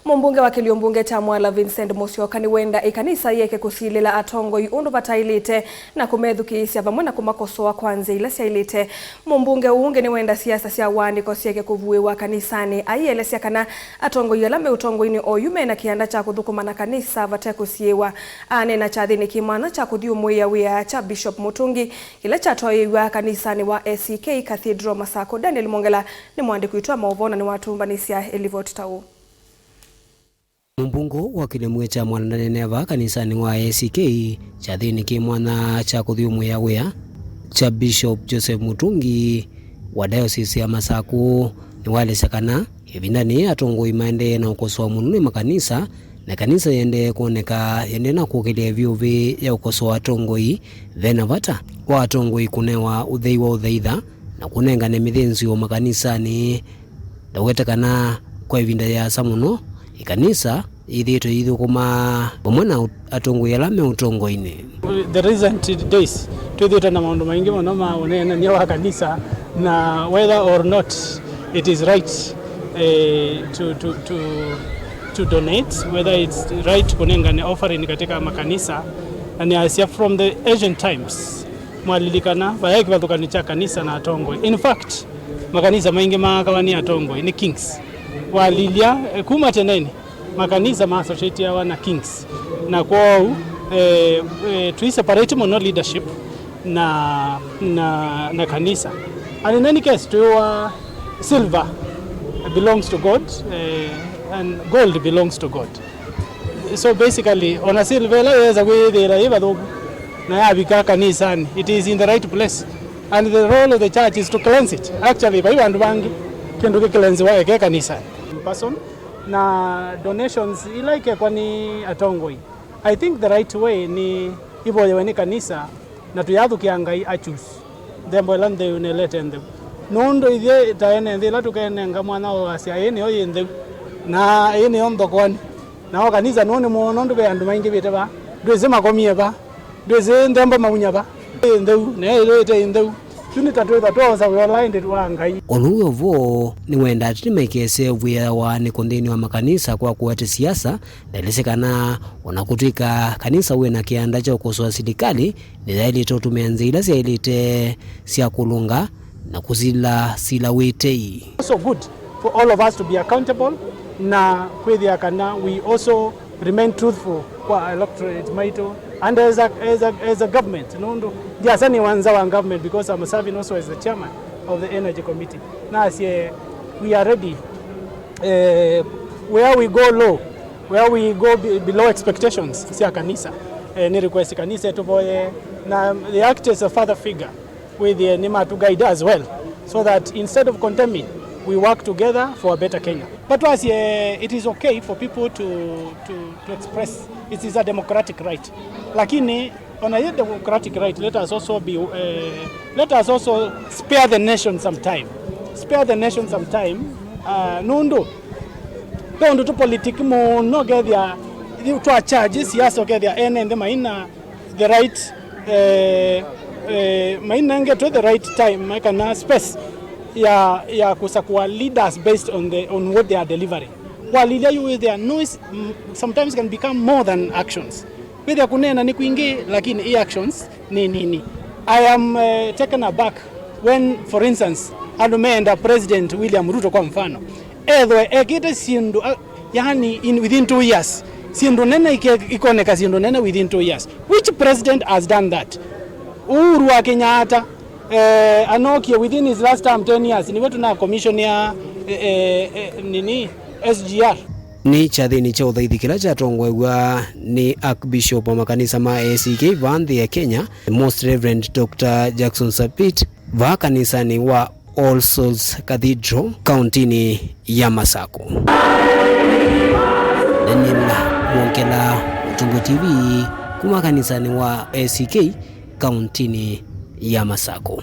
Mumbunge wa Kiliombunge cha Mwala Vincent Musyoka ni wenda ikanisa yeke kusilila atongo undu batailite na kumethukisya vamwe na kumakosoa kwanza ila syailite. Mumbunge uunge ni wenda siasa sya wandiko syeke kuvuiwa kanisani aielesya kana atongo yalame utongo-ini oyume na kianda cha kuthukuma na kanisa vatekusiwa. Anena chathini kimwana cha kuthiumwia wia cha Bishop Mutungi kila chatoiwa kanisani wa ACK Cathedral Masako. Daniel Mongela ni mwandiki witwa mauvona ni watumbanisya Elivot Tau. Mumbungo wa Kiliombunge cha Mwala neneva kanisani wa ACK chathini kimwana cha kuthiumwia wia cha Bishop Joseph Mutungi wa Diocese ya Masako ni walesya kana ivindani atongo imaende na ukosoa munene makanisa na kanisa yende kuoneka yende na kuokelea vyuvi ya ukosoa atongoi vena vata kwa atongoi kunewa uthei wa uthaitha na kunengane mithinzi wa makanisani ndawetekana kwa ivinda ya samuno ikanisa ithito ithukuma pamwe na atongoi alame utongo-ini. The recent days twithite na maundu maingi muno maunene ni wa kanisa na whether or not it is right to donate, whether it's right kunengane offering katika makanisa, and as from the ancient times mwalilikana bayaki bathukanicha kanisa na atongoi. In fact makanisa maingi makawani atongoi ni kings walilia kuma teneni makanisa ma associate ya wana kings na kwao to separate mono leadership na kanisa. And in any case to silver belongs to God and gold belongs to God. So basically on a silver la way there na yabika kanisani, it is in the right place and the role of the church is to cleanse it. Actually by bandu bangi kendo ke cleanse wa ke kanisani person na donations ilaike kwani atongoi. I think the right way ni ibo yewe kanisa na tuyathukiangai achus thembo lande unelete ndeu nondo ithie taene nthi la tukenenga mwana wa asia ene oyi ndeu na ene ondo kwani na kanisa none muno ndu be andu maingi bite ba ndweze makomie ba ndweze ndemba maunya ba ndeu ne lete ndeu tunita twetha twoza we aligned wa ngai oluyo vo ni wenda atimekese vya wa ni kondeni wa makanisa kwa kuwate siasa nalesekana onakutika kanisa we na kianda cha ukosoa serikali ni zaidi tumeanza ila siailite sia kulunga na kuzila sila wetei. So good for all of us to be accountable na kwethia kana we also remain truthful kwa electorate maito and as a government nondo jasani wanza wa government because I'm serving also as the chairman of the energy committee. Na we are ready where we go low, where we go below expectations sia kanisa ni request kanisa tuvoye na the act as a father figure with the nima to guide as well so that instead of condemning we work together for a better Kenya. But as it is okay for people to express, it is a democratic right. Lakini on a democratic right, let us also spare the nation some time. Spare the nation some time. Nundo to politics mo no get their to charge siasa get their and the maina the right maina get to the right time makana space ya kusakua leaders based on what they are delivering. Walilia you with their noise sometimes can become more than actions. With their kunena ni kuingi lakini e actions ni nini. I am taken aback when for instance alumeenda President William Ruto kwa mfano ekite sindu yani within 2 years sindu nene ikoneka sindu nene within 2 years. Which president has done that? Uhuru wa Kenyatta anokia within his last term 10 years ni wetu na commission ya nini SGR ni chathini cha uthaithikira cha tongwegwa ni Archbishop wa makanisa ma ACK vanthi ya Kenya Most Reverend Dr. Jackson Sapit va kanisani wa All Souls Cathedral kauntini ya Masako. Daniel Mongela, Utungo TV, kuma kanisani wa ACK kauntini ya Masako.